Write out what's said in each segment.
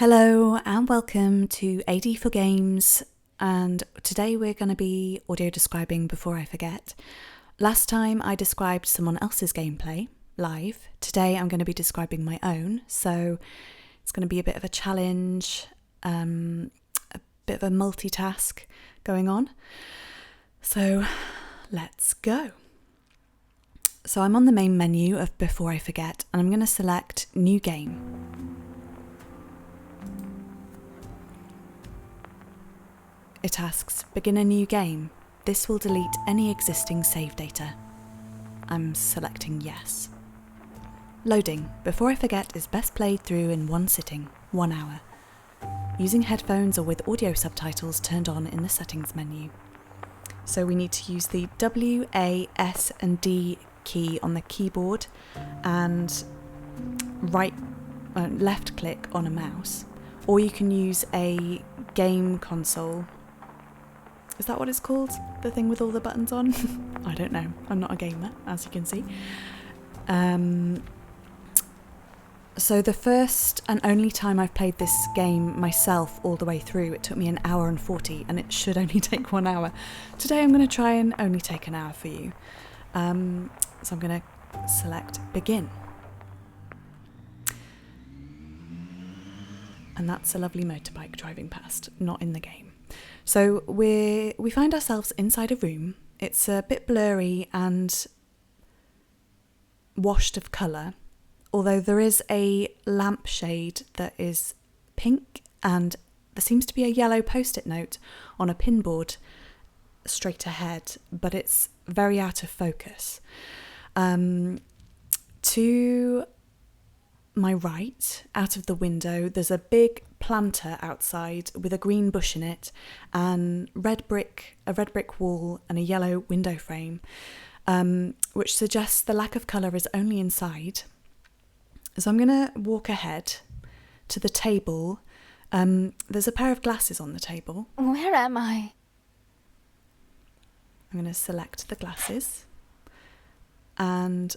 Hello and welcome to AD for Games, and today we're going to be audio describing Before I Forget. Last time I described someone else's gameplay live. Today I'm going to be describing my own, so it's going to be a bit of a challenge, a bit of a multitask going on. So let's go. So I'm on the main menu of Before I Forget and I'm going to select New Game. It asks, begin a new game. This will delete any existing save data. I'm selecting yes. Loading. Before I Forget is best played through in one sitting, 1 hour. Using headphones or with audio subtitles turned on in the settings menu. So we need to use the W, A, S and D key on the keyboard and left click on a mouse. Or you can use a game console. Is that what it's called? The thing with all the buttons on? I don't know. I'm not a gamer, as you can see. So the first and only time I've played this game myself all the way through, it took me 1 hour and 40, and it should only take 1 hour. Today I'm going to try and only take 1 hour for you. So I'm going to select Begin. And that's a lovely motorbike driving past, not in the game. So we find ourselves inside a room. It's a bit blurry and washed of colour, although there is a lampshade that is pink and there seems to be a yellow post-it note on a pinboard straight ahead, but it's very out of focus. To my right, out of the window, there's a big planter outside with a green bush in it and a red brick wall and a yellow window frame, which suggests the lack of colour is only inside. So I'm going to walk ahead to the table. There's a pair of glasses on the table. Where am I? I'm going to select the glasses and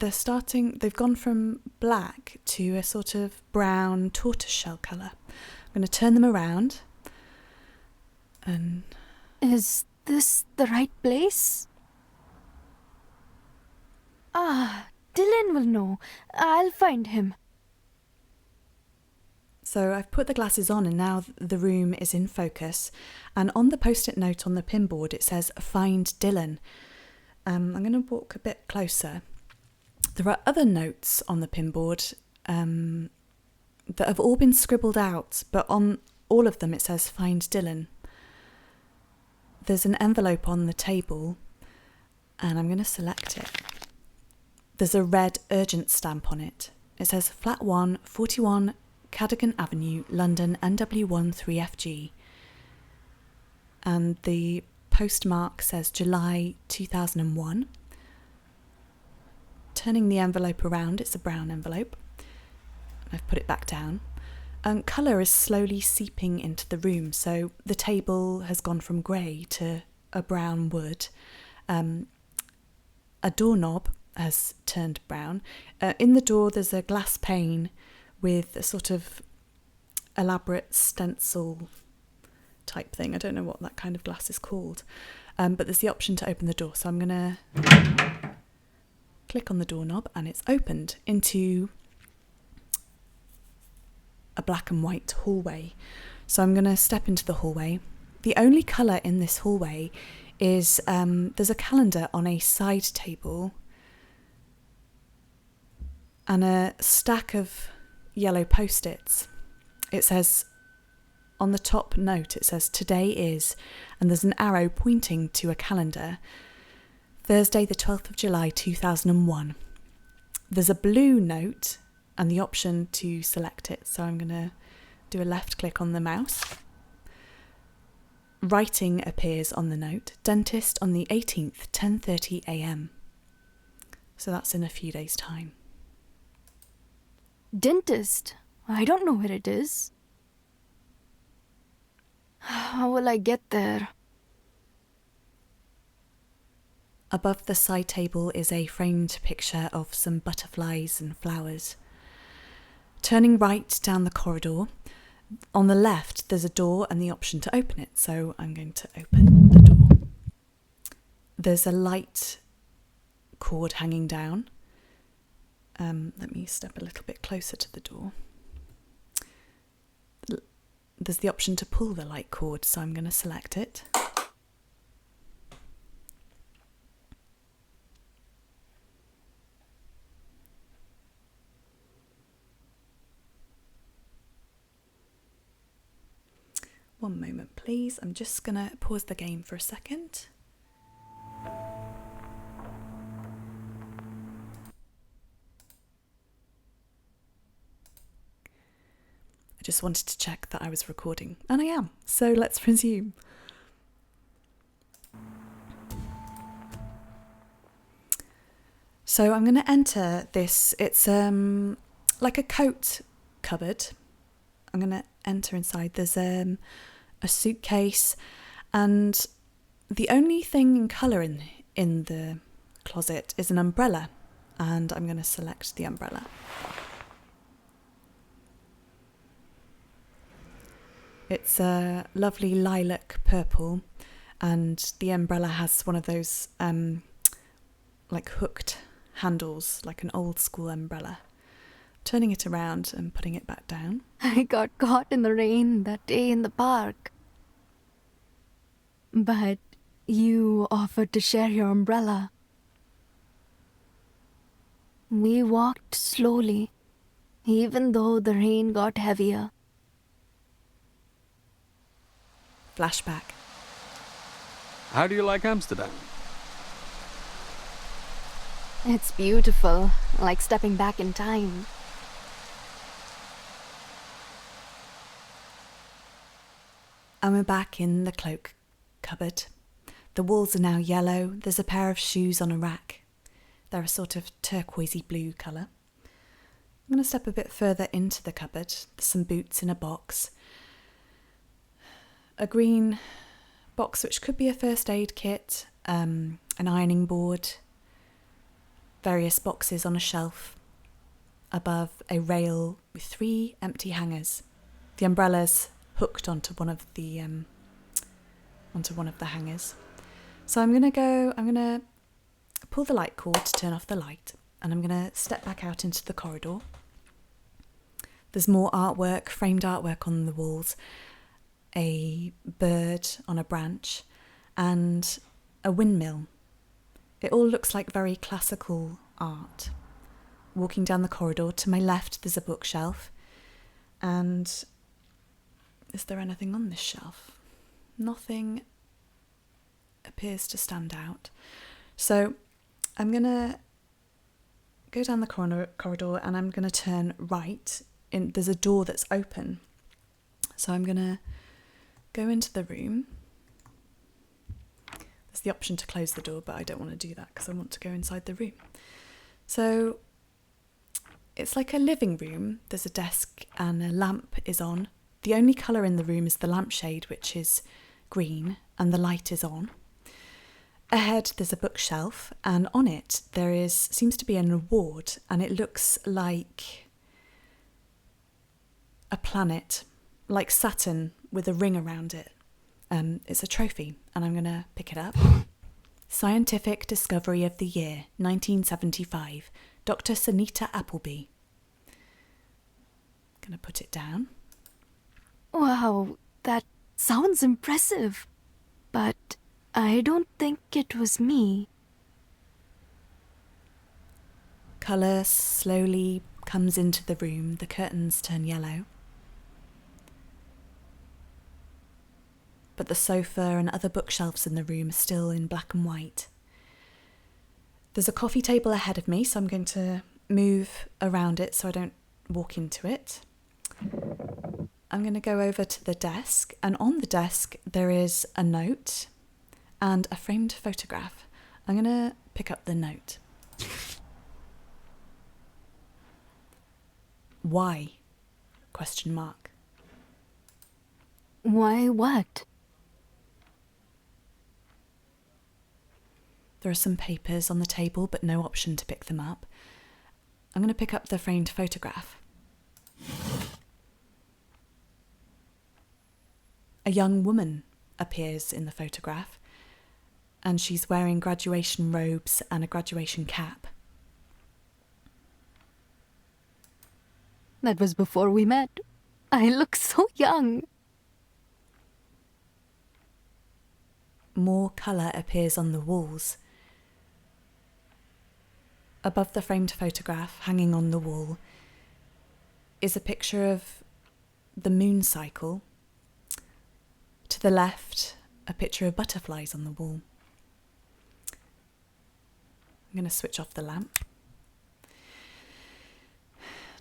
they've gone from black to a sort of brown tortoiseshell colour. I'm going to turn them around and... Is this the right place? Dylan will know. I'll find him. So I've put the glasses on and now the room is in focus, and on the post-it note on the pinboard it says find Dylan. I'm going to walk a bit closer. There are other notes on the pinboard that have all been scribbled out, but on all of them it says find Dylan. There's an envelope on the table and I'm going to select it. There's a red urgent stamp on it. It says Flat 1, 41 Cadogan Avenue, London, NW1 3FG. And the postmark says July 2001. Turning the envelope around, it's a brown envelope. I've put it back down. Colour is slowly seeping into the room, so the table has gone from grey to a brown wood. A doorknob has turned brown. In the door there's a glass pane with a sort of elaborate stencil type thing. I don't know what that kind of glass is called, but there's the option to open the door, so I'm going to click on the doorknob and it's opened into a black and white hallway. So I'm going to step into the hallway. The only colour in this hallway is there's a calendar on a side table and a stack of yellow post-its. It says on the top note, it says today is, and there's an arrow pointing to a calendar, Thursday the 12th of July 2001. There's a blue note and the option to select it, so I'm going to do a left click on the mouse. Writing appears on the note, dentist on the 18th, 10:30 a.m. So that's in a few days' time. Dentist? I don't know where it is. How will I get there? Above the side table is a framed picture of some butterflies and flowers. turning right down the corridor. On the left, there's a door and the option to open it. So I'm going to open the door. There's a light cord hanging down. Let me step a little bit closer to the door. There's the option to pull the light cord, so I'm going to select it. One moment, please. I'm just going to pause the game for a second. I just wanted to check that I was recording, and I am, so let's resume. So I'm going to enter this, it's like a coat cupboard. I'm going to enter inside. There's a suitcase, and the only thing in colour in the closet is an umbrella, and I'm going to select the umbrella. It's a lovely lilac purple, and the umbrella has one of those like hooked handles, like an old school umbrella. Turning it around and putting it back down. I got caught in the rain that day in the park. But you offered to share your umbrella. We walked slowly, even though the rain got heavier. Flashback. How do you like Amsterdam? It's beautiful, like stepping back in time. And we're back in the cloak cupboard. The walls are now yellow. There's a pair of shoes on a rack. They're a sort of turquoisey blue colour. I'm going to step a bit further into the cupboard. There's some boots in a box. A green box which could be a first aid kit, an ironing board, various boxes on a shelf, above a rail with 3 empty hangers. The umbrella's hooked onto one of the hangers. So I'm gonna pull the light cord to turn off the light, and I'm gonna step back out into the corridor. There's more artwork, framed artwork on the walls, a bird on a branch, and a windmill. It all looks like very classical art. Walking down the corridor, to my left there's a bookshelf, and is there anything on this shelf? Nothing appears to stand out. So I'm going to go down the corridor and I'm going to turn right. There's a door that's open. So I'm going to go into the room. There's the option to close the door, but I don't want to do that because I want to go inside the room. So it's like a living room. There's a desk and a lamp is on. The only colour in the room is the lampshade, which is green, and the light is on. Ahead there's a bookshelf, and on it there seems to be an award, and it looks like a planet, like Saturn with a ring around it. It's a trophy, and I'm going to pick it up. Scientific Discovery of the Year, 1975, Dr. Sunita Appleby. Going to put it down. Wow, that sounds impressive. But I don't think it was me. Colour slowly comes into the room. The curtains turn yellow. But the sofa and other bookshelves in the room are still in black and white. There's a coffee table ahead of me, so I'm going to move around it so I don't walk into it. I'm going to go over to the desk, and on the desk there is a note and a framed photograph. I'm going to pick up the note. Why? Question mark. Why what? There are some papers on the table, but no option to pick them up. I'm going to pick up the framed photograph. A young woman appears in the photograph, and she's wearing graduation robes and a graduation cap. That was before we met. I look so young. More colour appears on the walls. Above the framed photograph hanging on the wall is a picture of the moon cycle. To the left, a picture of butterflies on the wall. I'm going to switch off the lamp.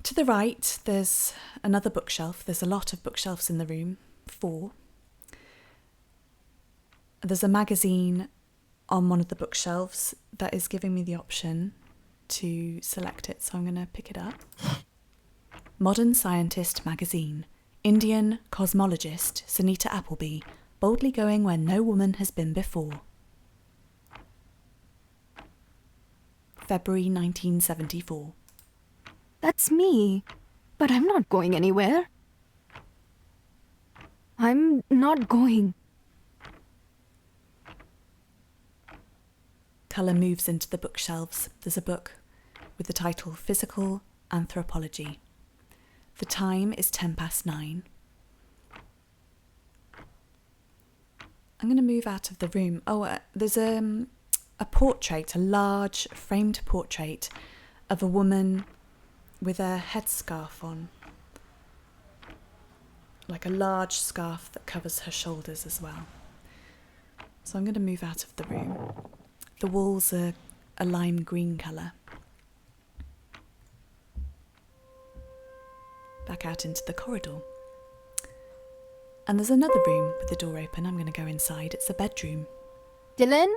To the right, there's another bookshelf. There's a lot of bookshelves in the room, 4. There's a magazine on one of the bookshelves that is giving me the option to select it, so I'm going to pick it up. Modern Scientist magazine. Indian cosmologist Sunita Appleby, boldly going where no woman has been before. February 1974. That's me. But I'm not going anywhere. I'm not going. Colour moves into the bookshelves. There's a book with the title Physical Anthropology. The time is 9:10. I'm going to move out of the room. There's a portrait, a large framed portrait of a woman with a headscarf on. Like a large scarf that covers her shoulders as well. So I'm going to move out of the room. The walls are a lime green colour. Back out into the corridor. And there's another room with the door open. I'm going to go inside. It's a bedroom. Dylan?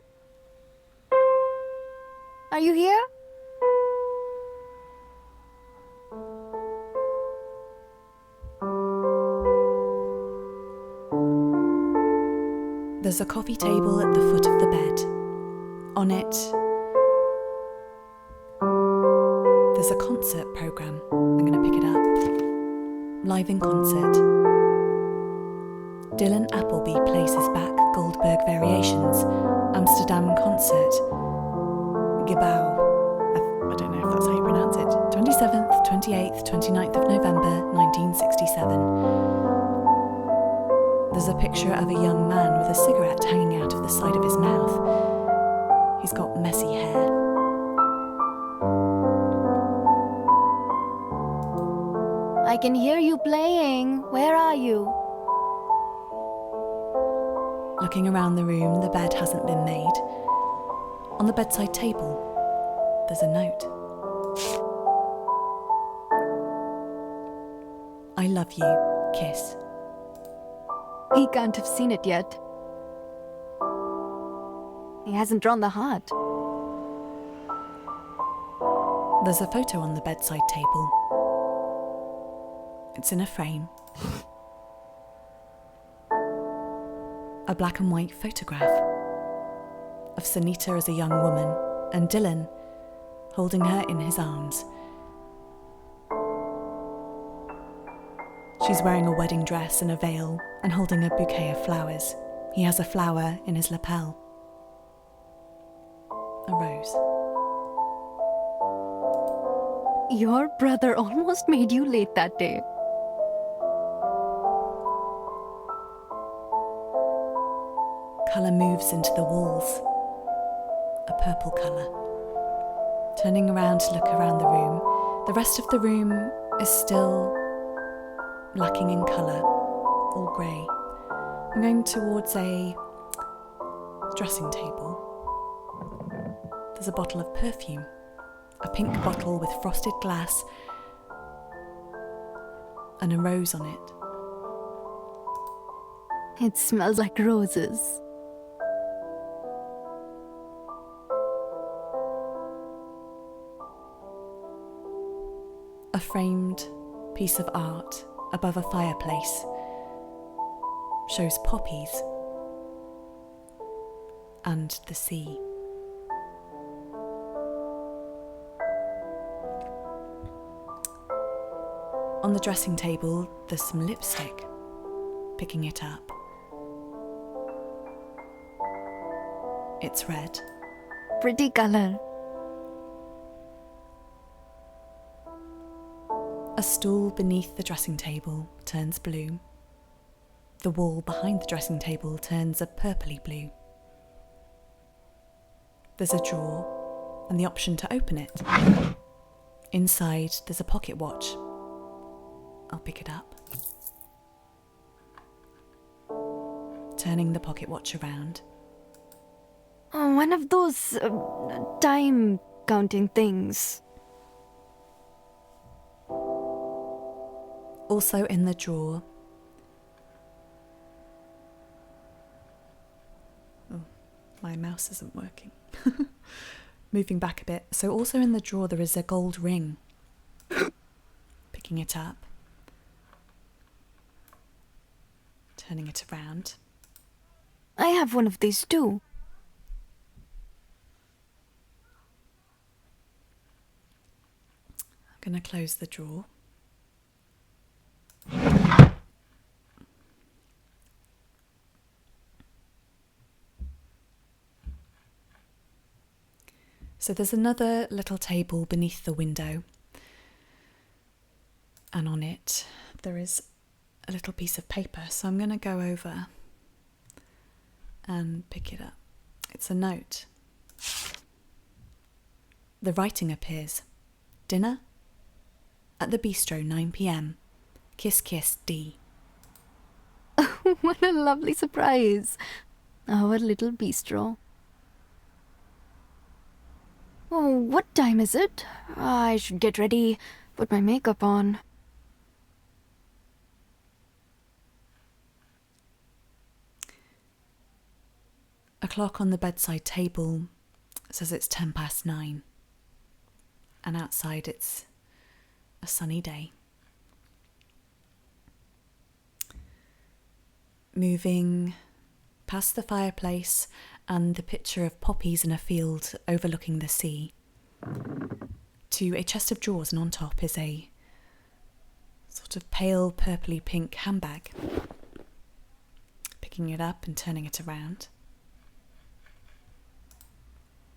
Are you here? There's a coffee table at the foot of the bed. On it, there's a concert programme. I'm going to pick it up. Live in concert. Dylan Appleby plays his Bach Goldberg Variations, Amsterdam concert. Gibau. I don't know if that's how you pronounce it. 27th, 28th, 29th of November, 1967. There's a picture of a young man with a cigarette hanging out of the side of his mouth. He's got messy hair. I can hear you playing. Where are you? Looking around the room, the bed hasn't been made. On the bedside table, there's a note. I love you, kiss. He can't have seen it yet. He hasn't drawn the heart. There's a photo on the bedside table. It's in a frame. A black and white photograph of Sunita as a young woman and Dylan holding her in his arms. She's wearing a wedding dress and a veil and holding a bouquet of flowers. He has a flower in his lapel. A rose. Your brother almost made you late that day. Colour moves into the walls. A purple colour. Turning around to look around the room, the rest of the room is still lacking in colour, all grey. I'm going towards a dressing table. There's a bottle of perfume, a pink bottle with frosted glass and a rose on it. It smells like roses. A framed piece of art above a fireplace shows poppies and the sea. On the dressing table, there's some lipstick. Picking it up, It's red. Pretty color. A stool beneath the dressing table turns blue. The wall behind the dressing table turns a purpley blue. There's a drawer and the option to open it. Inside, there's a pocket watch. I'll pick it up. Turning the pocket watch around. Oh, one of those time counting things. Also in the drawer. Oh, my mouse isn't working. Moving back a bit. So also in the drawer there is a gold ring. Picking it up. Turning it around. I have one of these too. I'm going to close the drawer. So there's another little table beneath the window, and on it there is a little piece of paper, so I'm going to go over and pick it up. It's a note. The writing appears. Dinner? At the Brigstow, 9 p.m. Kiss kiss D. What a lovely surprise. Our little bistro. Oh, what time is it? I should get ready, put my makeup on. A clock on the bedside table says it's 9:10, and outside it's a sunny day. Moving past the fireplace and the picture of poppies in a field overlooking the sea, to a chest of drawers, and on top is a sort of pale purpley pink handbag. Picking it up and turning it around.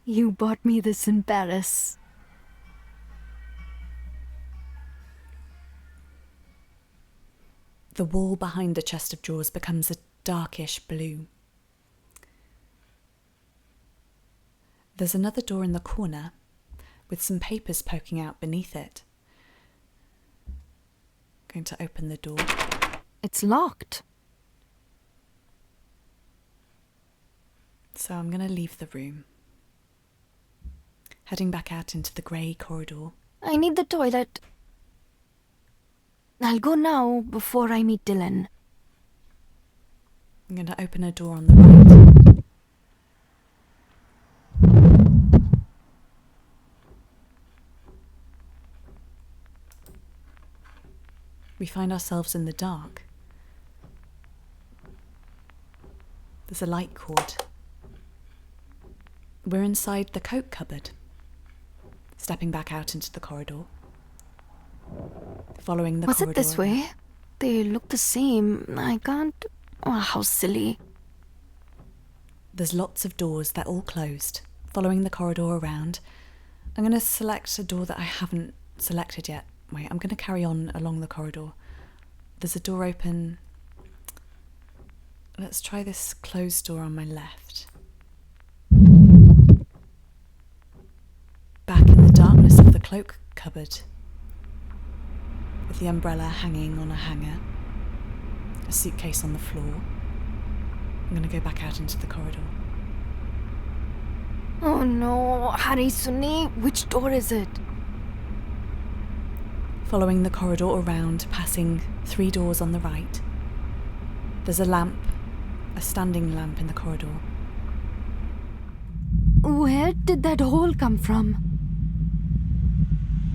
You bought me this in Paris. The wall behind the chest of drawers becomes a darkish blue. There's another door in the corner with some papers poking out beneath it. Going to open the door. It's locked. So I'm going to leave the room. Heading back out into the grey corridor. I need the toilet. I'll go now before I meet Dylan. I'm going to open a door on the right. We find ourselves in the dark. There's a light cord. We're inside the coat cupboard. Stepping back out into the corridor. Following the corridor. Was it this way? They look the same. I can't... Oh, how silly. There's lots of doors, they're all closed. Following the corridor around. I'm going to select a door that I haven't selected yet. Wait, I'm going to carry on along the corridor. There's a door open. Let's try this closed door on my left. Back in the darkness of the cloak cupboard, with the umbrella hanging on a hanger, a suitcase on the floor. I'm going to go back out into the corridor. Oh no, Hari Sunni, which door is it? Following the corridor around, passing 3 doors on the right. There's a lamp, a standing lamp in the corridor. Where did that hole come from?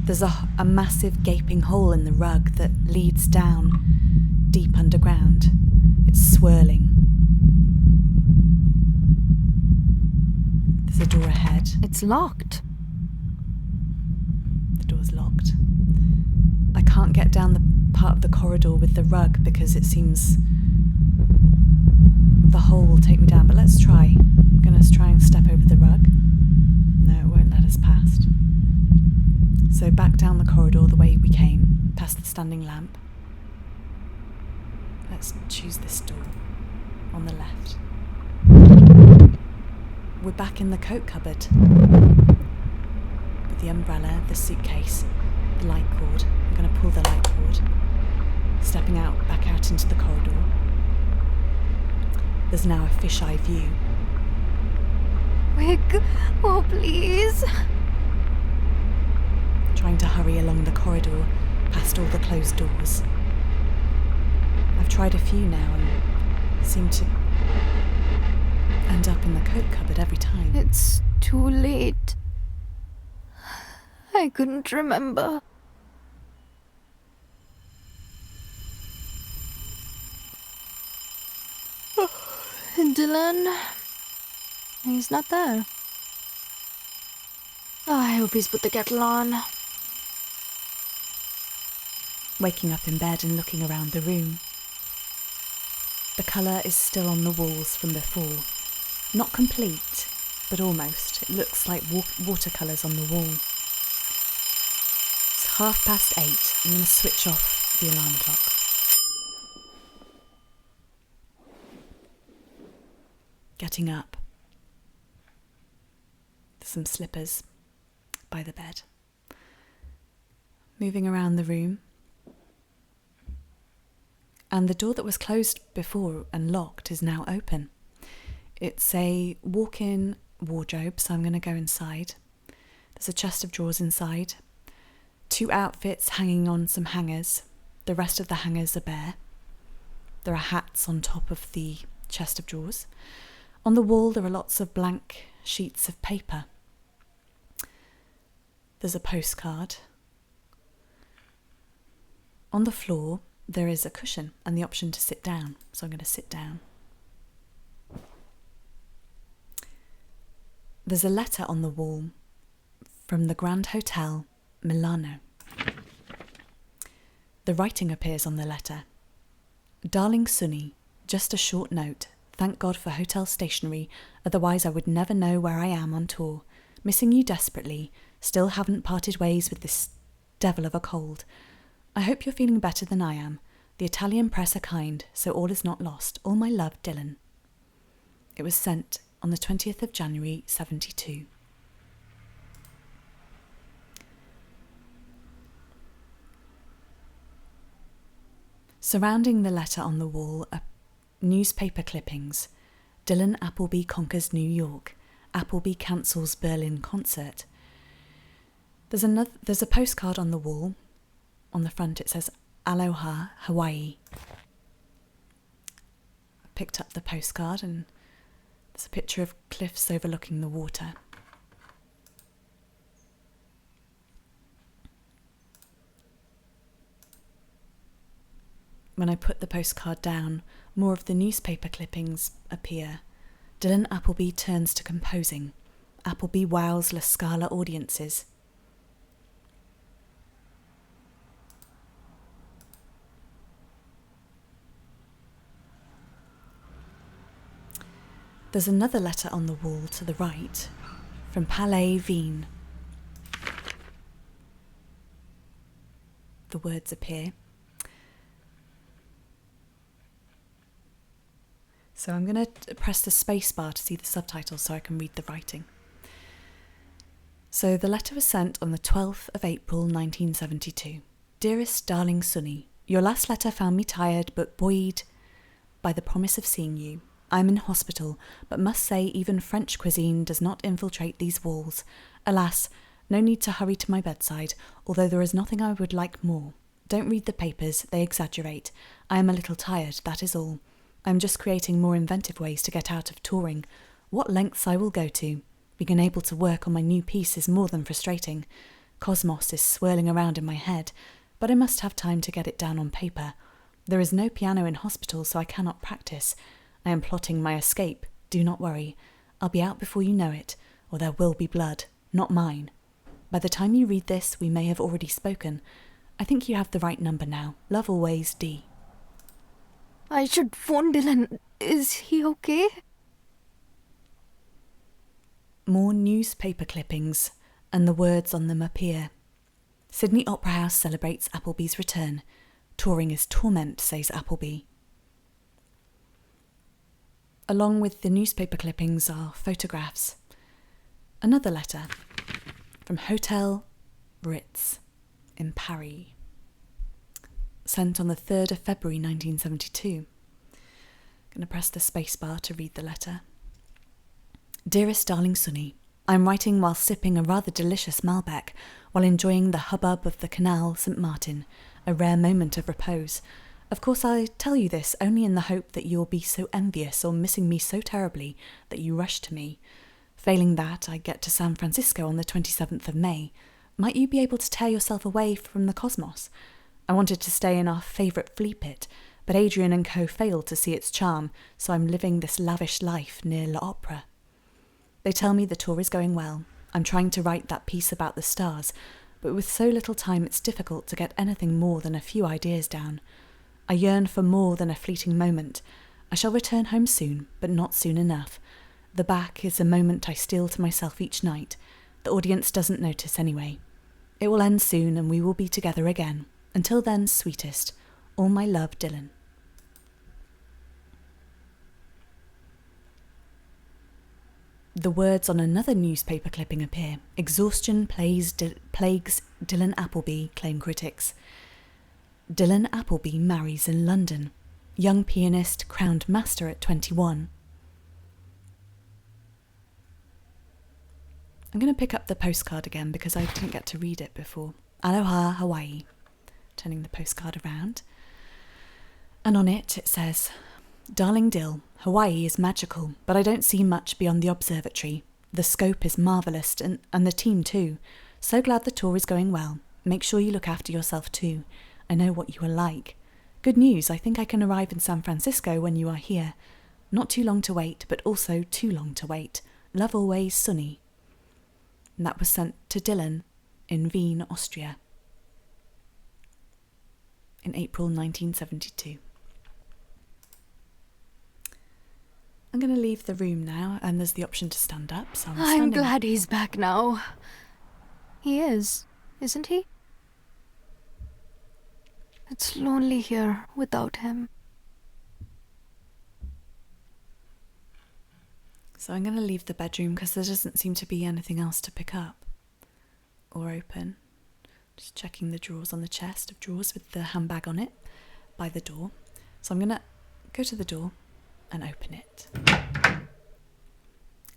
There's a massive gaping hole in the rug that leads down deep underground. It's swirling. There's a door ahead. It's locked. The door's locked. I can't get down the part of the corridor with the rug because it seems the hole will take me down, but let's try. I'm I'm going to try and step over the rug. No, it won't let us past. So back down the corridor the way we came, past the standing lamp. Let's choose this door, on the left. We're back in the coat cupboard. With the umbrella, the suitcase, the light cord. I'm going to pull the light cord. Stepping back out into the corridor. There's now a fisheye view. Quick! Oh, please! Trying to hurry along the corridor, past all the closed doors. I've tried a few now and seem to end up in the coat cupboard every time. It's too late. I couldn't remember. Dylan? He's not there. Oh, I hope he's put the kettle on. Waking up in bed and looking around the room. The colour is still on the walls from before. Not complete, but almost. It looks like watercolours on the wall. It's 8:30. I'm going to switch off the alarm clock. Getting up. There's some slippers by the bed. Moving around the room. And the door that was closed before and locked is now open. It's a walk-in wardrobe, so I'm going to go inside. There's a chest of drawers inside. 2 outfits hanging on some hangers. The rest of the hangers are bare. There are hats on top of the chest of drawers. On the wall there are lots of blank sheets of paper. There's a postcard. On the floor there is a cushion and the option to sit down, so I'm going to sit down. There's a letter on the wall from the Grand Hotel, Milano. The writing appears on the letter. Darling Sunny, just a short note. Thank God for hotel stationery, otherwise I would never know where I am on tour. Missing you desperately, still haven't parted ways with this devil of a cold. I hope you're feeling better than I am. The Italian press are kind, so all is not lost. All my love, Dylan. It was sent on the 20th of January, 72. Surrounding the letter on the wall are newspaper clippings. Dylan Appleby conquers New York. Appleby cancels Berlin concert. There's a postcard on the wall. On the front it says, Aloha, Hawaii. I picked up the postcard and there's a picture of cliffs overlooking the water. When I put the postcard down, more of the newspaper clippings appear. Dylan Appleby turns to composing. Appleby wows La Scala audiences. There's another letter on the wall to the right, from Palais Vien. The words appear. So I'm going to press the space bar to see the subtitles so I can read the writing. So the letter was sent on the 12th of April 1972. Dearest darling Sunny, your last letter found me tired but buoyed by the promise of seeing you. I'm in hospital, but must say even French cuisine does not infiltrate these walls. Alas, no need to hurry to my bedside, although there is nothing I would like more. Don't read the papers, they exaggerate. I am a little tired, that is all. I'm just creating more inventive ways to get out of touring. What lengths I will go to. Being able to work on my new piece is more than frustrating. Cosmos is swirling around in my head, but I must have time to get it down on paper. There is no piano in hospital, so I cannot practice. I am plotting my escape. Do not worry. I'll be out before you know it, or there will be blood, not mine. By the time you read this, we may have already spoken. I think you have the right number now. Love always, D. I should phone Dylan. Is he okay? More newspaper clippings, and the words on them appear. Sydney Opera House celebrates Appleby's return. Touring is torment, says Appleby. Along with the newspaper clippings are photographs. Another letter from Hotel Ritz in Paris, sent on the 3rd of February 1972. I'm going to press the spacebar to read the letter. Dearest darling Sunny, I'm writing while sipping a rather delicious Malbec, while enjoying the hubbub of the Canal St. Martin, a rare moment of repose. Of course, I tell you this only in the hope that you'll be so envious or missing me so terribly that you rush to me. Failing that, I get to San Francisco on the 27th of May. Might you be able to tear yourself away from the cosmos? I wanted to stay in our favourite flea pit, but Adrian and co failed to see its charm, so I'm living this lavish life near L'Opera. They tell me the tour is going well. I'm trying to write that piece about the stars, but with so little time it's difficult to get anything more than a few ideas down. I yearn for more than a fleeting moment. I shall return home soon, but not soon enough. The back is a moment I steal to myself each night. The audience doesn't notice anyway. It will end soon and we will be together again. Until then, sweetest, all my love, Dylan. The words on another newspaper clipping appear. Exhaustion plagues Dylan Appleby, claim critics. Dylan Appleby marries in London. Young pianist crowned master at 21. I'm going to pick up the postcard again because I didn't get to read it before. Aloha, Hawaii. Turning the postcard around. And on it says, Darling Dill, Hawaii is magical, but I don't see much beyond the observatory. The scope is marvellous, and the team too. So glad the tour is going well. Make sure you look after yourself too. I know what you are like. Good news, I think I can arrive in San Francisco when you are here. Not too long to wait, but also too long to wait. Love always, Sunny. And that was sent to Dylan in Wien, Austria, in April 1972. I'm going to leave the room now, and there's the option to stand up, so I'm glad he's back now. He is, isn't he? It's lonely here without him. So I'm going to leave the bedroom because there doesn't seem to be anything else to pick up or open. Just checking the drawers on the chest of drawers with the handbag on it by the door. So I'm going to go to the door and open it.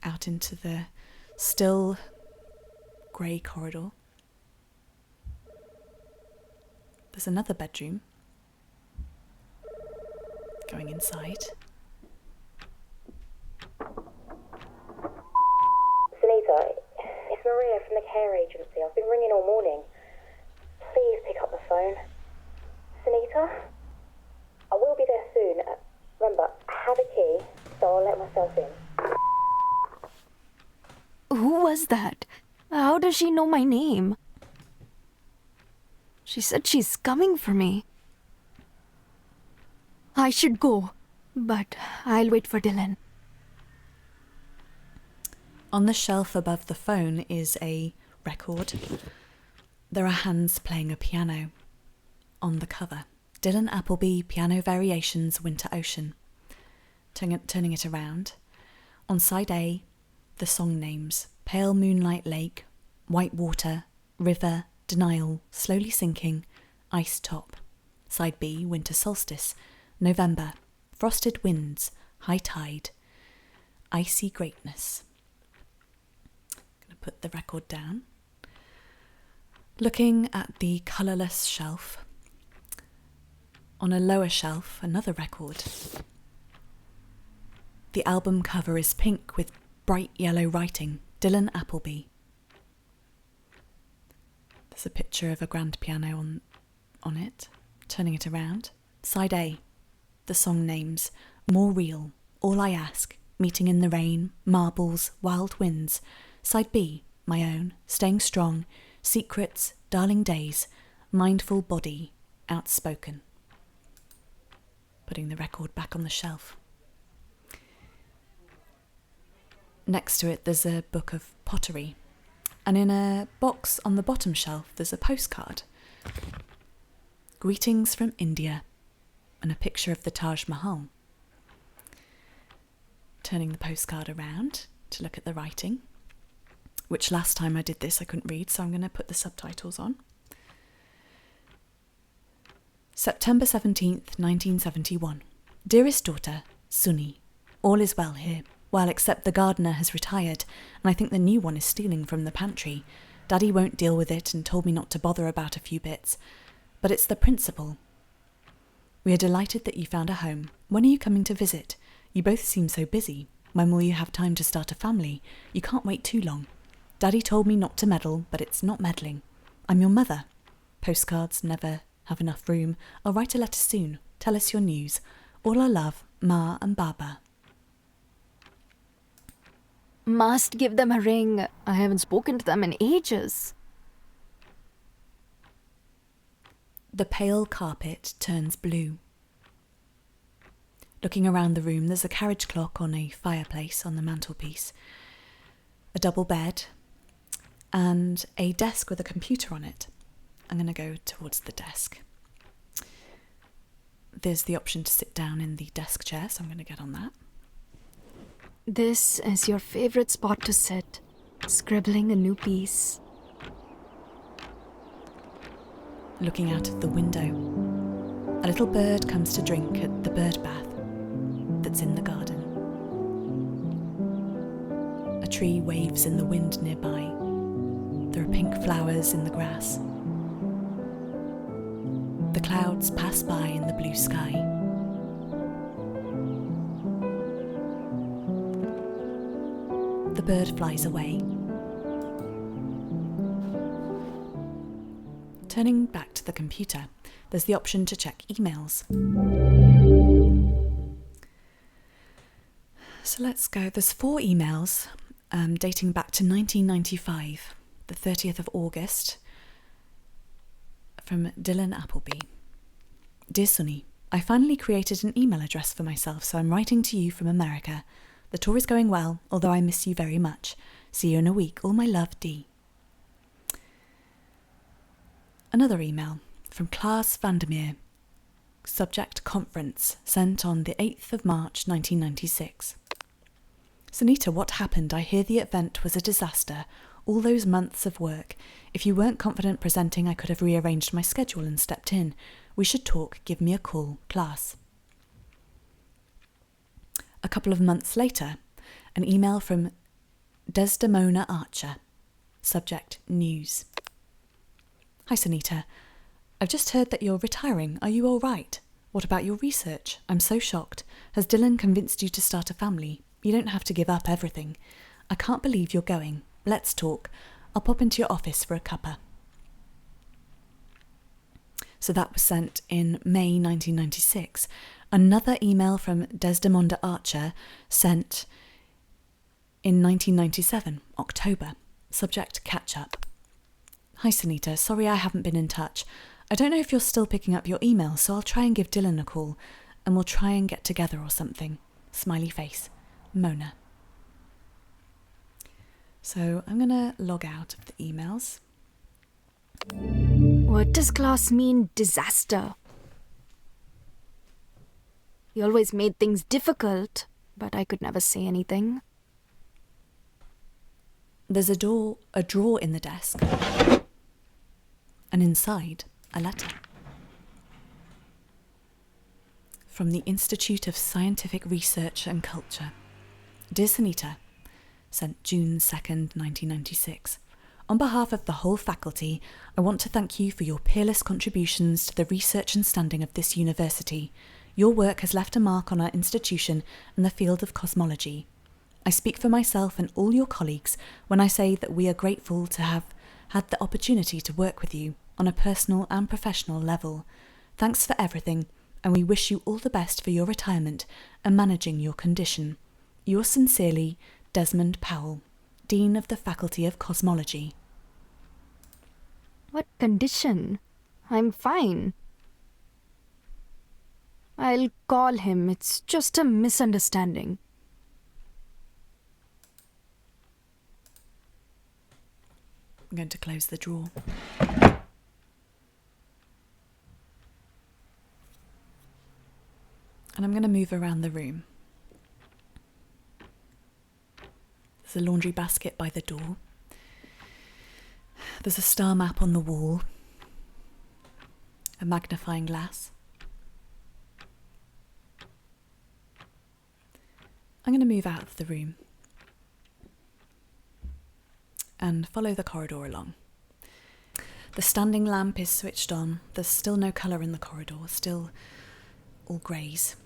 Out into the still grey corridor. There's another bedroom. Going inside. Sunita, it's Maria from the care agency. I've been ringing all morning. Please pick up the phone. Sunita? I will be there soon. Remember, I have a key, so I'll let myself in. Who was that? How does she know my name? She said she's coming for me. I should go, but I'll wait for Dylan. On the shelf above the phone is a record. There are hands playing a piano. On the cover, Dylan Appleby, Piano Variations, Winter Ocean. Turning it around. On side A, the song names: Pale Moonlight Lake, White Water, River, Denial, Slowly Sinking, Ice Top. Side B, Winter Solstice, November, Frosted Winds, High Tide, Icy Greatness. I'm going to put the record down. Looking at the colourless shelf, on a lower shelf, another record. The album cover is pink with bright yellow writing, Dylan Appleby. There's a picture of a grand piano on it. Turning it around. Side A, the song names: More Real, All I Ask, Meeting in the Rain, Marbles, Wild Winds. Side B, my own, Staying Strong, Secrets, Darling Days, Mindful Body, Outspoken. Putting the record back on the shelf. Next to it, there's a book of pottery. And in a box on the bottom shelf, there's a postcard. Greetings from India, and a picture of the Taj Mahal. Turning the postcard around to look at the writing, which last time I did this I couldn't read, so I'm going to put the subtitles on. September 17th, 1971. Dearest daughter, Sunny, all is well here. Well, except the gardener has retired, and I think the new one is stealing from the pantry. Daddy won't deal with it and told me not to bother about a few bits. But it's the principle. We are delighted that you found a home. When are you coming to visit? You both seem so busy. When will you have time to start a family? You can't wait too long. Daddy told me not to meddle, but it's not meddling. I'm your mother. Postcards never have enough room. I'll write a letter soon. Tell us your news. All our love, Ma and Baba. Must give them a ring. I haven't spoken to them in ages. The pale carpet turns blue. Looking around the room, there's a carriage clock on a fireplace on the mantelpiece, a double bed, and a desk with a computer on it. I'm going to go towards the desk. There's the option to sit down in the desk chair, so I'm going to get on that. This is your favorite spot to sit, scribbling a new piece. Looking out of the window, a little bird comes to drink at the bird bath that's in the garden. A tree waves in the wind nearby. There are pink flowers in the grass. The clouds pass by in the blue sky. The bird flies away. Turning back to the computer, there's the option to check emails. So let's go. There's 4 emails dating back to 1995, the 30th of August, from Dylan Appleby. Dear Sunny, I finally created an email address for myself, so I'm writing to you from America. The tour is going well, although I miss you very much. See you in a week. All my love, Dee. Another email from Klaas Vandermeer. Subject conference, sent on the 8th of March 1996. Sunita, what happened? I hear the event was a disaster. All those months of work. If you weren't confident presenting, I could have rearranged my schedule and stepped in. We should talk. Give me a call. Klaas. A couple of months later, an email from Desdemona Archer. Subject, news. Hi, Sunita. I've just heard that you're retiring. Are you all right? What about your research? I'm so shocked. Has Dylan convinced you to start a family? You don't have to give up everything. I can't believe you're going. Let's talk. I'll pop into your office for a cuppa. So that was sent in May 1996. Another email from Desdemona Archer sent in 1997, October. Subject, catch up. Hi Sunita, sorry I haven't been in touch. I don't know if you're still picking up your emails, so I'll try and give Dylan a call and we'll try and get together or something. Smiley face. Mona. So I'm going to log out of the emails. What does Klaas mean, disaster? He always made things difficult, but I could never say anything. There's a drawer in the desk, and inside, a letter. From the Institute of Scientific Research and Culture. Dear Sunita, sent June 2nd, 1996. On behalf of the whole faculty, I want to thank you for your peerless contributions to the research and standing of this university. Your work has left a mark on our institution and the field of cosmology. I speak for myself and all your colleagues when I say that we are grateful to have had the opportunity to work with you on a personal and professional level. Thanks for everything, and we wish you all the best for your retirement and managing your condition. Yours sincerely, Desmond Powell, Dean of the Faculty of Cosmology. What condition? I'm fine. I'll call him. It's just a misunderstanding. I'm going to close the drawer. And I'm going to move around the room. There's a laundry basket by the door. There's a star map on the wall. A magnifying glass. I'm going to move out of the room and follow the corridor along. The standing lamp is switched on. There's still no colour in the corridor, still all greys.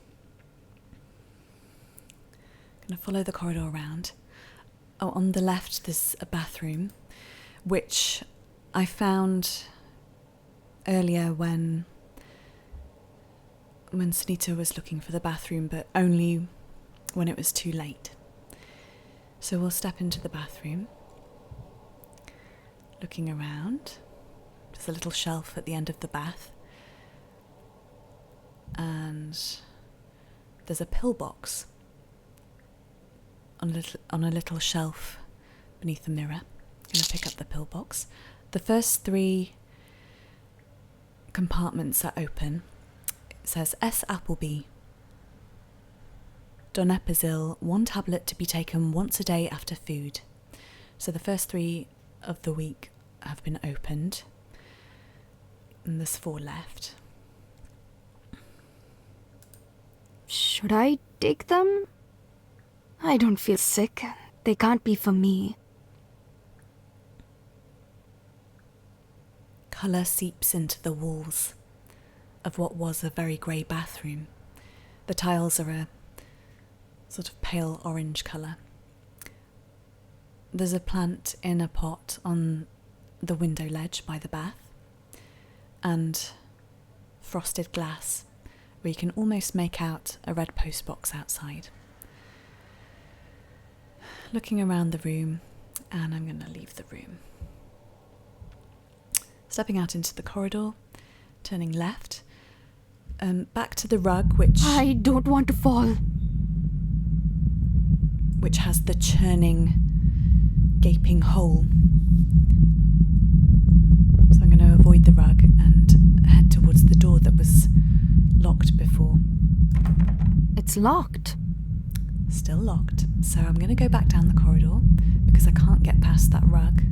I'm going to follow the corridor around. Oh, on the left there's a bathroom, which I found earlier when Sunita was looking for the bathroom, but only when it was too late. So we'll step into the bathroom. Looking around, there's a little shelf at the end of the bath, and there's a pillbox on a little shelf beneath the mirror. I'm going to pick up the pillbox. The first 3 compartments are open. It says S. Appleby. Donepezil, 1 tablet to be taken once a day after food. So the first 3 of the week have been opened, and there's 4 left. Should I take them? I don't feel sick. They can't be for me. Colour seeps into the walls of what was a very grey bathroom. The tiles are a sort of pale orange colour. There's a plant in a pot on the window ledge by the bath, and frosted glass where you can almost make out a red postbox outside. Looking around the room, and I'm going to leave the room. Stepping out into the corridor, turning left, back to the rug, which I don't want to fall. Which has the churning, gaping hole. So I'm going to avoid the rug and head towards the door that was locked before. It's locked. Still locked. So I'm going to go back down the corridor because I can't get past that rug.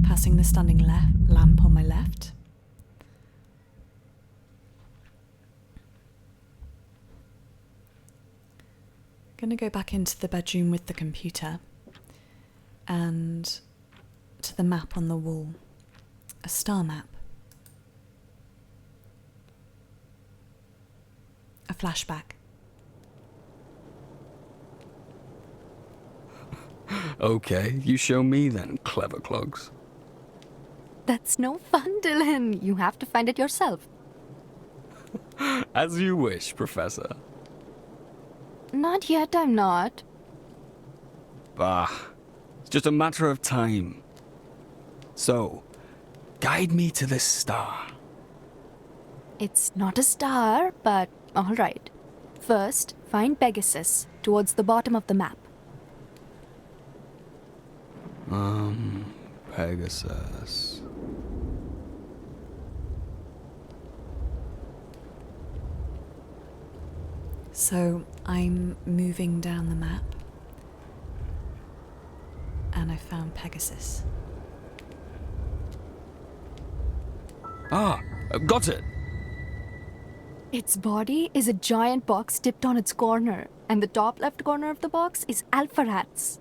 Passing the standing lamp on my left. I'm going to go back into the bedroom with the computer and to the map on the wall. A star map. A flashback. Okay, you show me then, clever clogs. That's no fun, Dylan. You have to find it yourself. As you wish, Professor. Not yet, I'm not. Bah, it's just a matter of time. So, guide me to this star. It's not a star, but all right. First, find Pegasus towards the bottom of the map. Pegasus. So I'm moving down the map and I found Pegasus. Ah, got it. Its body is a giant box tipped on its corner, and the top left corner of the box is Alpha Rats.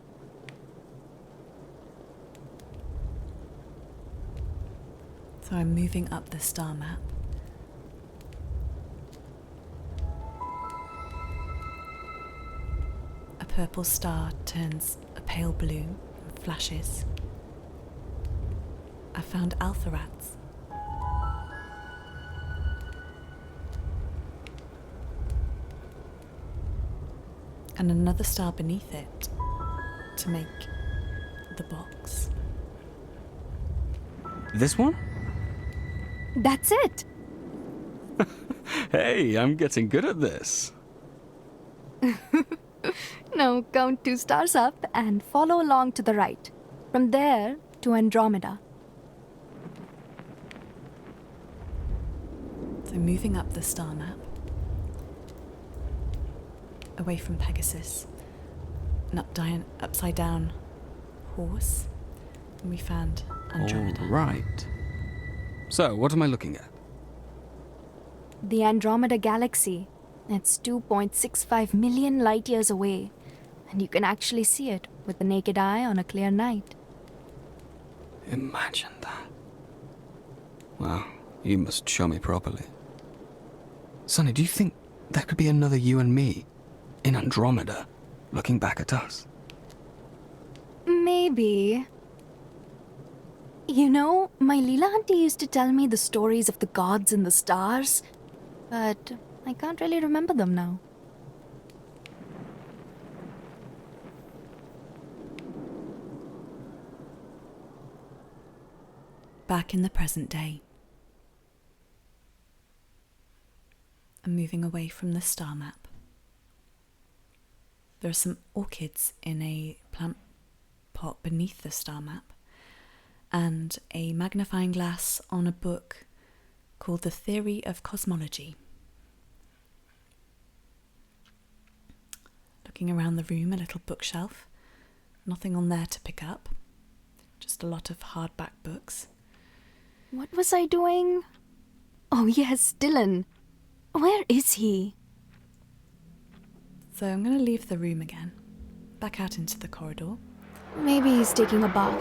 So I'm moving up the star map. A purple star turns a pale blue and flashes. I found Alpha Rats. And another star beneath it to make the box. This one? That's it! Hey, I'm getting good at this. Now count 2 stars up and follow along to the right. From there, to Andromeda. So moving up the star map, away from Pegasus, an upside down horse, and we found Andromeda. All right. So, what am I looking at? The Andromeda Galaxy. It's 2.65 million light years away, and you can actually see it with the naked eye on a clear night. Imagine that. Wow, you must show me properly. Sonny, do you think there could be another you and me in Andromeda looking back at us? Maybe. You know, my Leela auntie used to tell me the stories of the gods and the stars, but I can't really remember them now. Back in the present day. I'm moving away from the star map. There are some orchids in a plant pot beneath the star map, and a magnifying glass on a book called The Theory of Cosmology. Looking around the room, a little bookshelf. Nothing on there to pick up. Just a lot of hardback books. What was I doing? Oh yes, Dylan. Where is he? So I'm going to leave the room again. Back out into the corridor. Maybe he's taking a bath.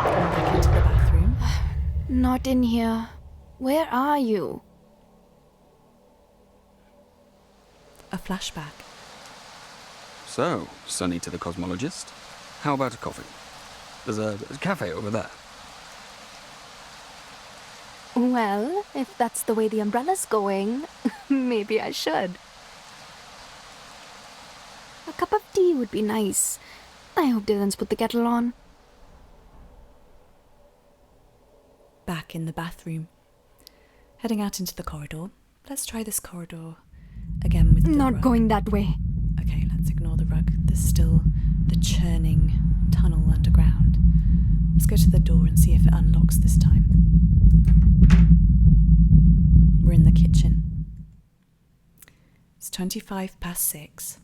Going back into the bathroom. Not in here. Where are you? A flashback. So, Sonny to the cosmologist, how about a coffee? There's a cafe over there. Well, if that's the way the umbrella's going, maybe I should. A cup of tea would be nice. I hope Dylan's put the kettle on. Back in the bathroom. Heading out into the corridor. Let's try this corridor again with the Not rug. going that way. Okay, let's ignore the rug. There's still the churning tunnel underground. Let's go to the door and see if it unlocks this time. We're in the kitchen. It's 6:25.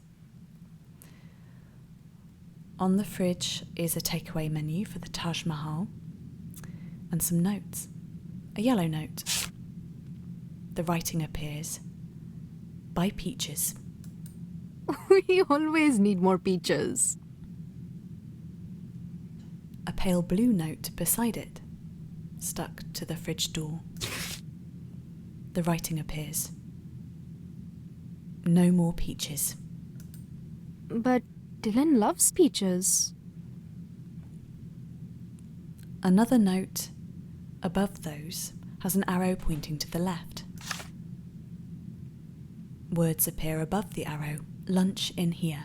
On the fridge is a takeaway menu for the Taj Mahal and some notes. A yellow note. The writing appears. Buy peaches. We always need more peaches. A pale blue note beside it, stuck to the fridge door. The writing appears. No more peaches. But Dylan loves peaches. Another note above those has an arrow pointing to the left. Words appear above the arrow. Lunch in here.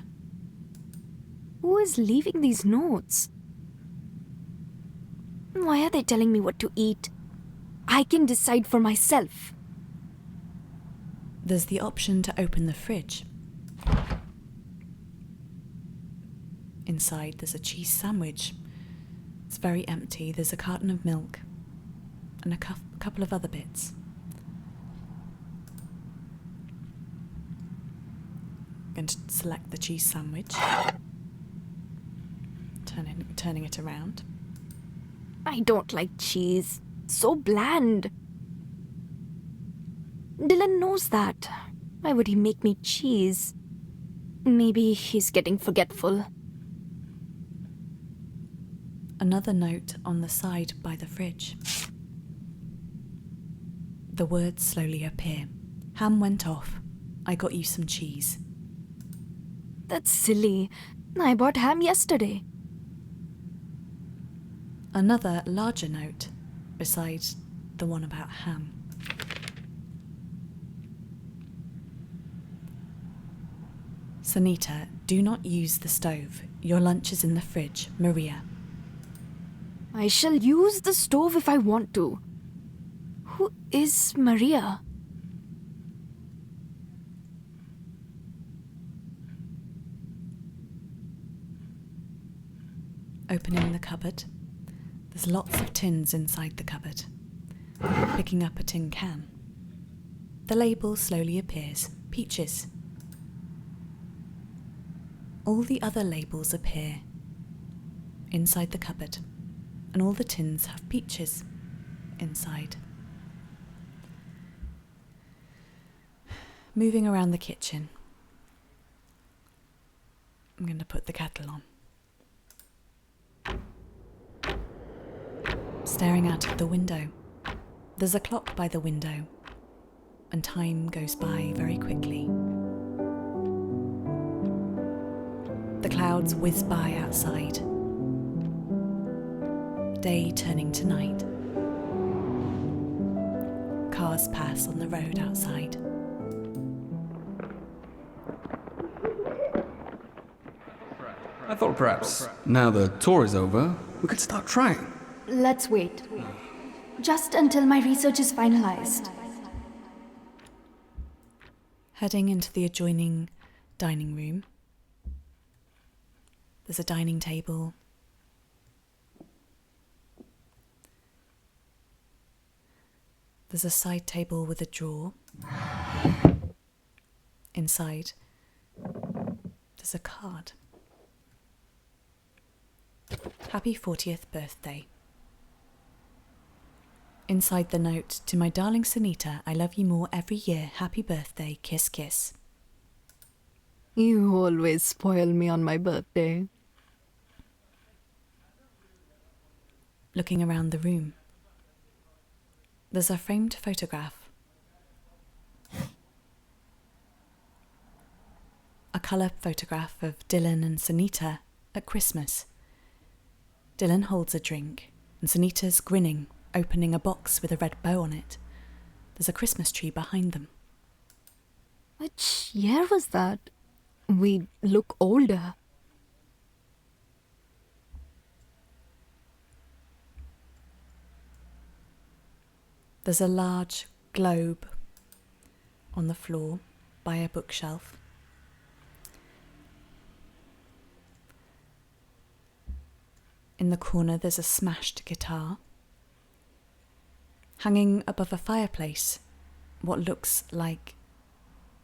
Who is leaving these notes? Why are they telling me what to eat? I can decide for myself. There's the option to open the fridge. Inside there's a cheese sandwich. It's very empty. There's a carton of milk and a couple of other bits. Going to select the cheese sandwich. Turning it around. I don't like cheese. So bland. Dylan knows that. Why would he make me cheese? Maybe he's getting forgetful. Another note on the side by the fridge. The words slowly appear. Ham went off. I got you some cheese. That's silly. I bought ham yesterday. Another larger note beside the one about ham. Sanita, do not use the stove. Your lunch is in the fridge. Maria. I shall use the stove if I want to. Who is Maria? Opening the cupboard. There's lots of tins inside the cupboard. Picking up a tin can. The label slowly appears. Peaches. All the other labels appear inside the cupboard, and all the tins have peaches inside. Moving around the kitchen. I'm going to put the kettle on. Staring out of the window. There's a clock by the window, and time goes by very quickly. The clouds whiz by outside. Day turning to night. Cars pass on the road outside. I thought perhaps, now the tour is over, we could start trying. Let's wait. Just until my research is finalized. Heading into the adjoining dining room. There's a dining table. There's a side table with a drawer. Inside, there's a card. Happy 40th birthday. Inside the note, to my darling Sunita, I love you more every year. Happy birthday, kiss kiss. You always spoil me on my birthday. Looking around the room. There's a framed photograph. A colour photograph of Dylan and Sunita at Christmas. Dylan holds a drink, and Sunita's grinning, opening a box with a red bow on it. There's a Christmas tree behind them. Which year was that? We look older. There's a large globe on the floor by a bookshelf. In the corner there's a smashed guitar. Hanging above a fireplace, what looks like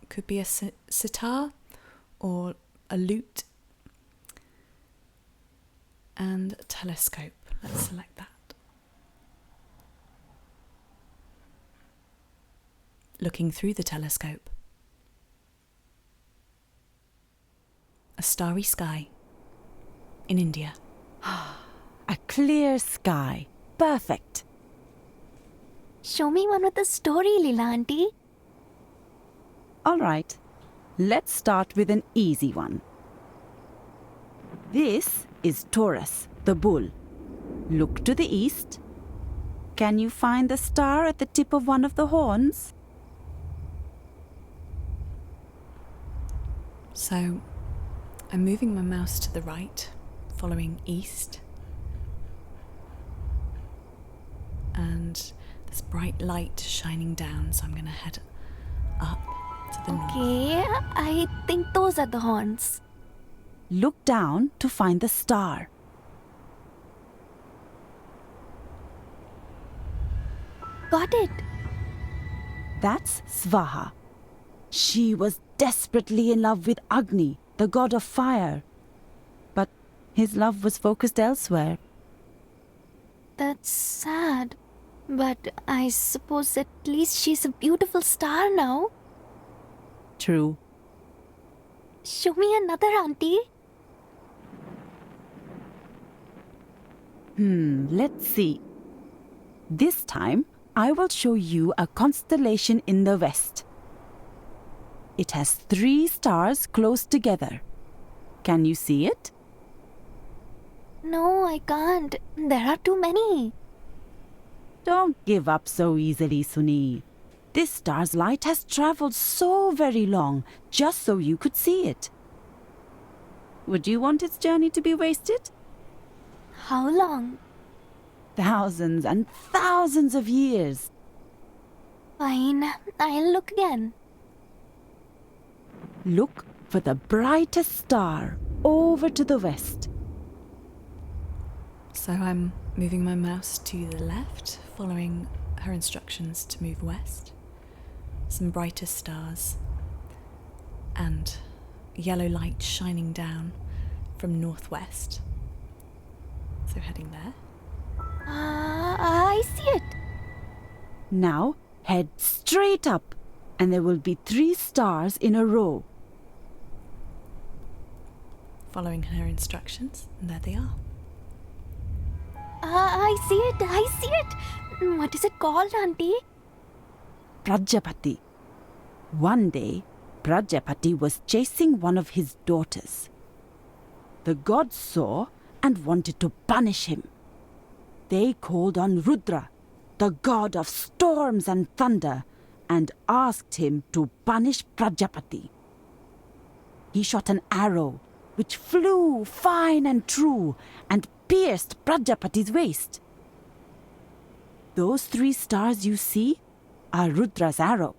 could be a sitar or a lute, and a telescope. Let's select that. Looking through the telescope. A starry sky in India. A clear sky. Perfect. Show me one with a story, Leela auntie. All right. Let's start with an easy one. This is Taurus, the bull. Look to the east. Can you find the star at the tip of one of the horns? So I'm moving my mouse to the right, following east. And there's bright light shining down, so I'm going to head up to the north. Okay, I think those are the horns. Look down to find the star. Got it. That's Svaha. She was desperately in love with Agni, the god of fire. But his love was focused elsewhere. That's sad. But I suppose at least she's a beautiful star now. True. Show me another, auntie. Let's see. This time, I will show you a constellation in the west. It has 3 stars close together. Can you see it? No, I can't. There are too many. Don't give up so easily, Suni. This star's light has traveled so very long, just so you could see it. Would you want its journey to be wasted? How long? Thousands and thousands of years. Fine, I'll look again. Look for the brightest star over to the west. So I'm moving my mouse to the left, following her instructions to move west. Some brighter stars and yellow light shining down from northwest. So heading there. I see it. Now head straight up, and there will be 3 stars in a row. Following her instructions, and there they are. I see it. I see it. What is it called, Auntie? Prajapati. One day, Prajapati was chasing one of his daughters. The gods saw and wanted to punish him. They called on Rudra, the god of storms and thunder, and asked him to punish Prajapati. He shot an arrow, which flew fine and true and pierced Prajapati's waist. Those 3 stars you see are Rudra's arrow.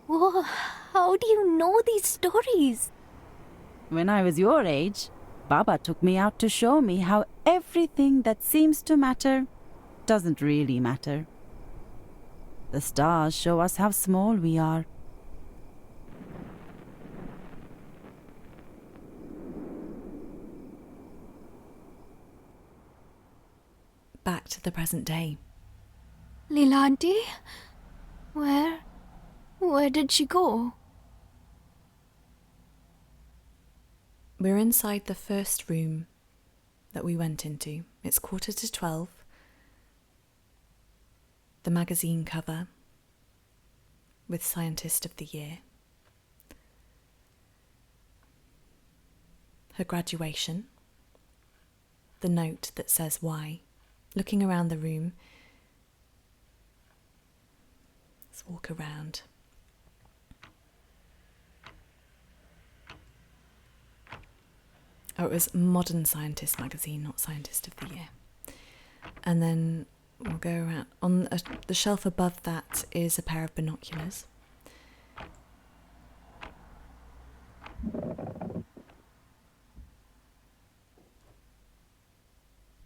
Whoa, how do you know these stories? When I was your age, Baba took me out to show me how everything that seems to matter doesn't really matter. The stars show us how small we are. Back to the present day. Leela Auntie? Where did she go? We're inside the first room that we went into. It's 11:45. The magazine cover with Scientist of the Year. Her graduation. The note that says why. Looking around the room. Let's walk around. Oh, it was Modern Scientist magazine, not Scientist of the Year. And then we'll go around. On the shelf above that is a pair of binoculars.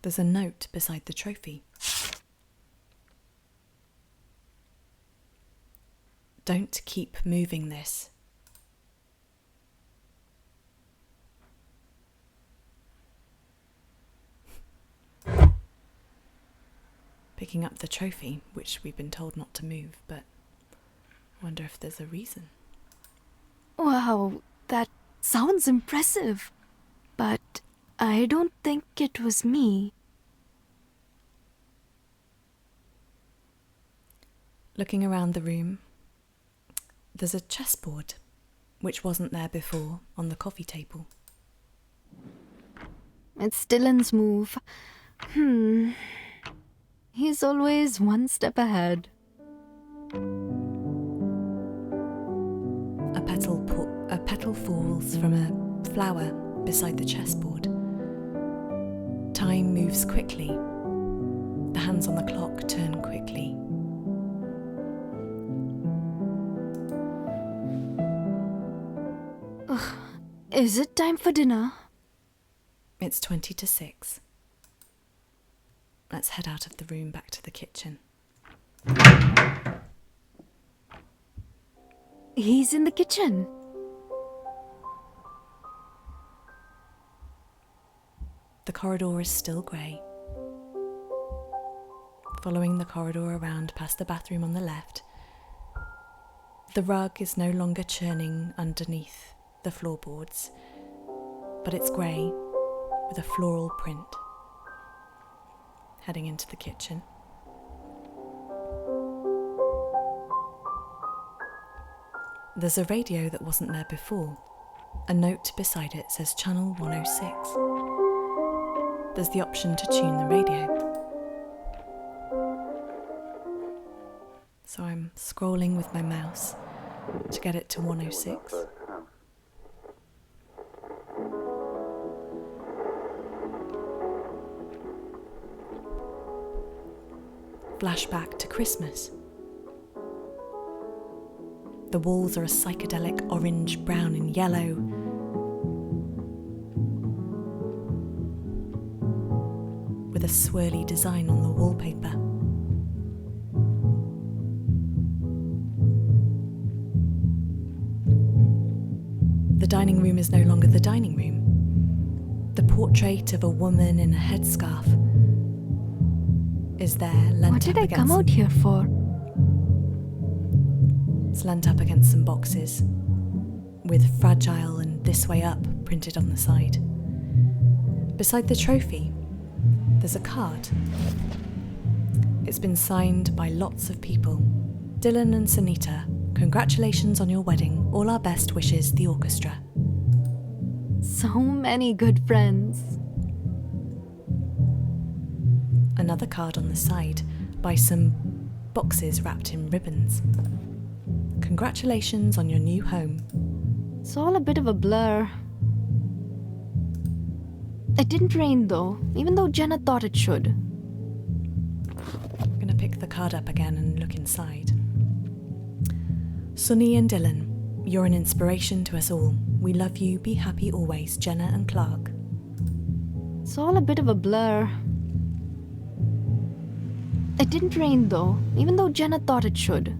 There's a note beside the trophy. Don't keep moving this. Picking up the trophy, which we've been told not to move, but I wonder if there's a reason. Wow, that sounds impressive. But I don't think it was me. Looking around the room, there's a chessboard, which wasn't there before, on the coffee table. It's Dylan's move. He's always one step ahead. A petal falls from a flower beside the chessboard. Time moves quickly. The hands on the clock turn quickly. Is it time for dinner? It's 6:20. Let's head out of the room back to the kitchen. He's in the kitchen. The corridor is still grey. Following the corridor around past the bathroom on the left, the rug is no longer churning underneath the floorboards, but it's grey with a floral print. Heading into the kitchen. There's a radio that wasn't there before. A note beside it says Channel 106. There's the option to tune the radio. So I'm scrolling with my mouse to get it to 106. Flashback to Christmas. The walls are a psychedelic orange, brown and yellow. with a swirly design on the wallpaper. The dining room is no longer the dining room. The portrait of a woman in a headscarf is there, lent What did up I against come out here for? It's lent up against some boxes, with fragile and this way up printed on the side. Beside the trophy, there's a card. It's been signed by lots of people. Dylan and Sunita, congratulations on your wedding. All our best wishes, the orchestra. So many good friends. Another card on the side by some boxes wrapped in ribbons. Congratulations on your new home. It's all a bit of a blur. It didn't rain though, even though Jenna thought it should. I'm gonna pick the card up again and look inside. Sunny and Dylan, you're an inspiration to us all. We love you, be happy always, Jenna and Clark. It's all a bit of a blur. It didn't rain though, even though Jenna thought it should.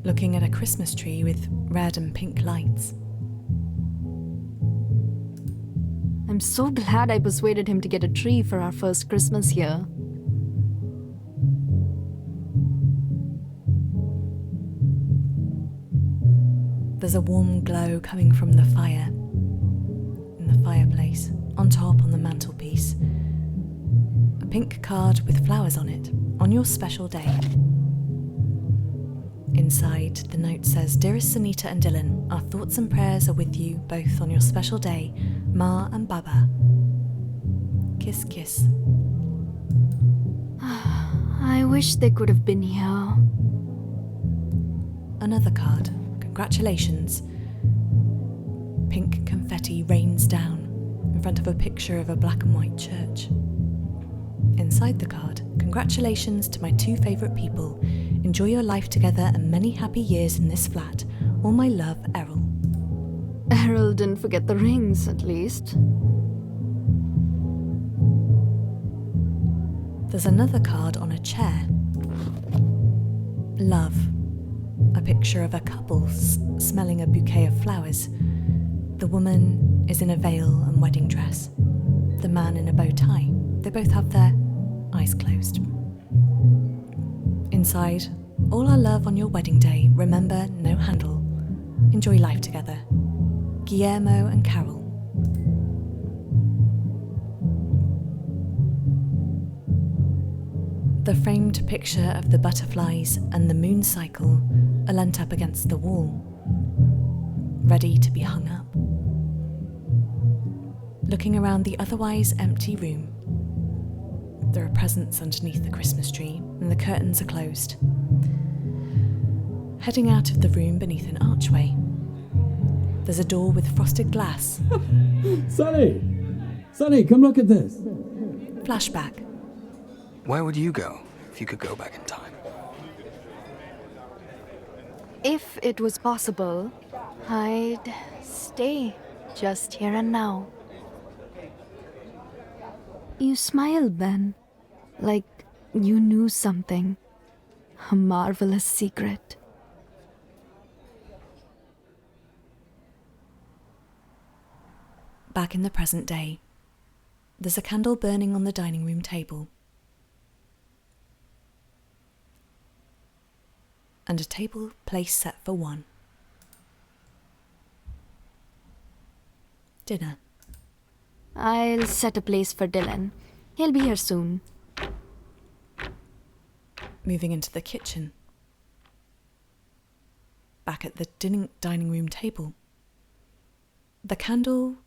Looking at a Christmas tree with red and pink lights. I'm so glad I persuaded him to get a tree for our first Christmas here. There's a warm glow coming from the fire in the fireplace. On top on the mantelpiece, a pink card with flowers on it. On your special day. Inside, the note says, Dearest Sunita and Dylan, our thoughts and prayers are with you both on your special day, Ma and Baba. Kiss, kiss. I wish they could have been here. Another card. Congratulations. Pink confetti rains down in front of a picture of a black and white church. Inside the card, congratulations to my two favourite people. Enjoy your life together and many happy years in this flat. All my love, Errol. Errol didn't forget the rings, at least. There's another card on a chair. Love. A picture of a couple smelling a bouquet of flowers. The woman is in a veil and wedding dress. The man in a bow tie. They both have their eyes closed. Inside, all our love on your wedding day. Remember, no handle. Enjoy life together. Guillermo and Carol. The framed picture of the butterflies and the moon cycle are lent up against the wall, ready to be hung up. Looking around the otherwise empty room, there are presents underneath the Christmas tree and the curtains are closed. Heading out of the room beneath an archway, there's a door with frosted glass. Sonny! Sonny, come look at this! Flashback. Where would you go if you could go back in time? If it was possible, I'd stay just here and now. You smiled then, like you knew something. A marvelous secret. Back in the present day, there's a candle burning on the dining room table. And a table place set for one. Dinner. I'll set a place for Dylan. He'll be here soon. Moving into the kitchen. Back at the dining room table. The candle.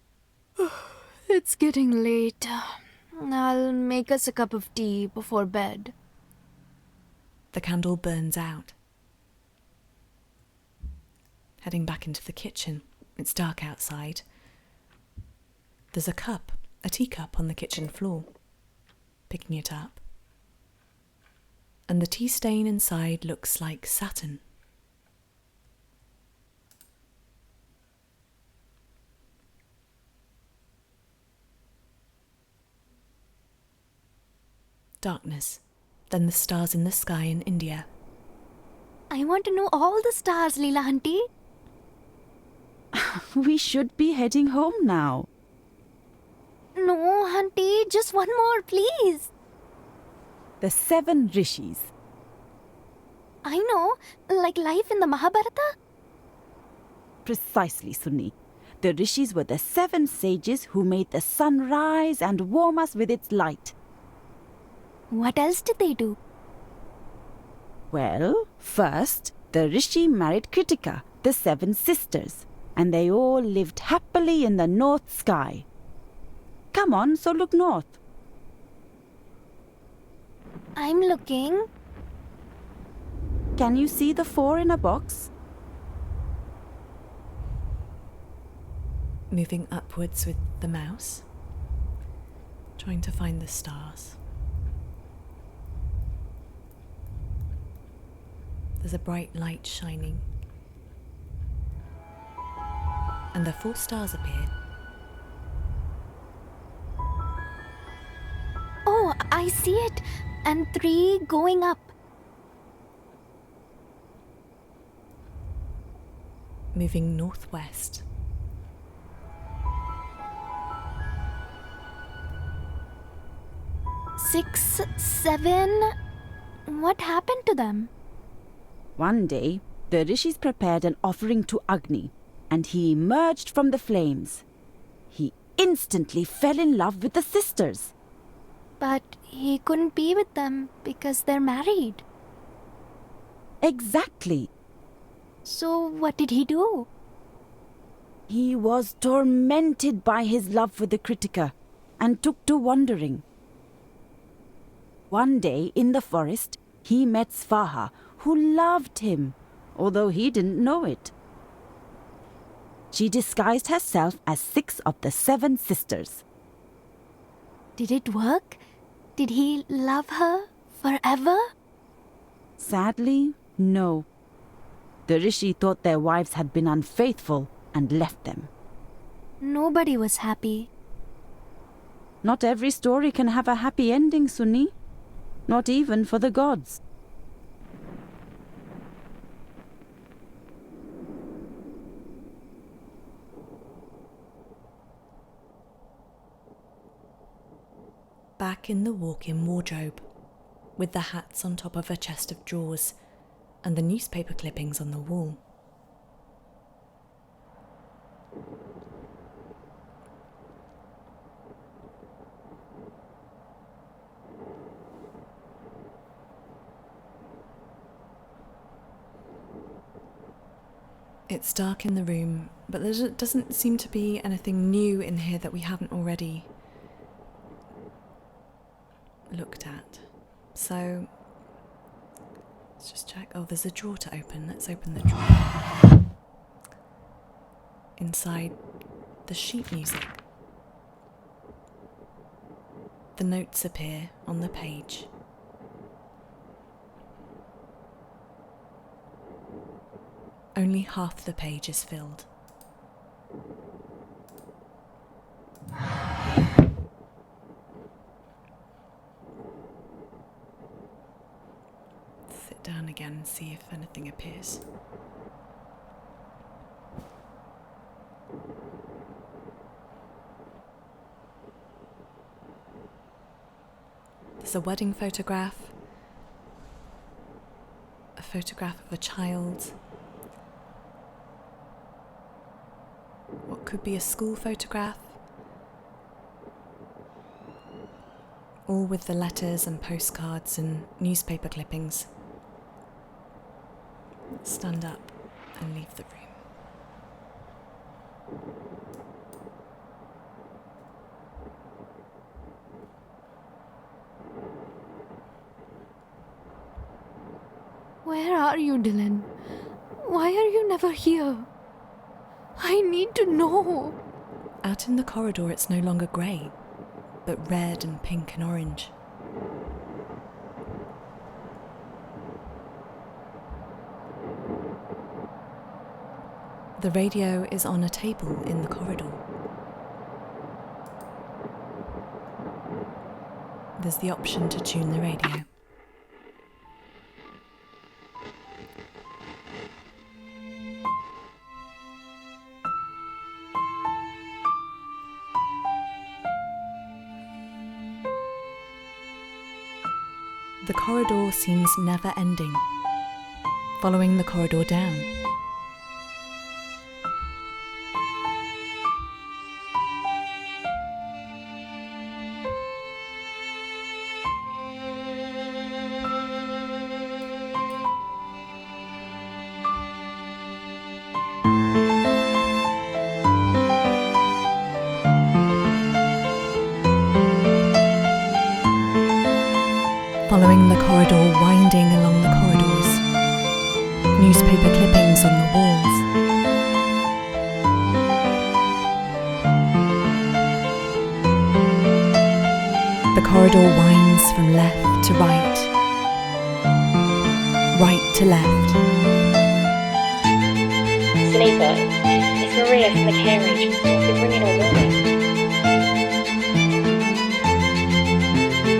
It's getting late. I'll make us a cup of tea before bed. The candle burns out. Heading back into the kitchen. It's dark outside. There's a teacup on the kitchen floor. Picking it up. And the tea stain inside looks like satin. darkness, then the stars in the sky in India. I want to know all the stars, Leela Auntie. We should be heading home now. No, Auntie, just one more, please. The 7 rishis. I know, like life in the Mahabharata. Precisely, Sunni. The rishis were the 7 sages who made the sun rise and warm us with its light. What else did they do? Well, first, the rishi married Kritika, the 7 sisters, and they all lived happily in the north sky. Come on, so look north. I'm looking. Can you see the 4 in a box? Moving upwards with the mouse, trying to find the stars. There's a bright light shining, and the 4 stars appear. Oh, I see it. And 3 going up. Moving northwest. Six, 7. What happened to them? One day, the rishis prepared an offering to Agni, and he emerged from the flames. He instantly fell in love with the sisters. But he couldn't be with them because they're married. Exactly. So what did he do? He was tormented by his love for the Kritika and took to wandering. One day in the forest, he met Svaha, who loved him, although he didn't know it. She disguised herself as 6 of the 7 sisters. Did it work? Did he love her forever? Sadly, no. The rishi thought their wives had been unfaithful and left them. Nobody was happy. Not every story can have a happy ending, Sunni. Not even for the gods. Back in the walk-in wardrobe, with the hats on top of a chest of drawers and the newspaper clippings on the wall. It's dark in the room, but there doesn't seem to be anything new in here that we haven't already looked at. So let's just check. Oh, there's a drawer to open. Let's open the drawer. Inside, the sheet music. The notes appear on the page. Only half the page is filled. Sit down again and see if anything appears. There's a wedding photograph, a photograph of a child, what could be a school photograph, all with the letters and postcards and newspaper clippings. Stand up and leave the room. Where are you, Dylan? Why are you never here? I need to know. Out in the corridor it's no longer grey, but red and pink and orange. The radio is on a table in the corridor. There's the option to tune the radio. The corridor seems never ending. Following the corridor down. Following the corridor, winding along the corridors. Newspaper clippings on the walls. The corridor winds from left to right. Right to left. Sunita, it's Maria from the care agency. I've been ringing all morning.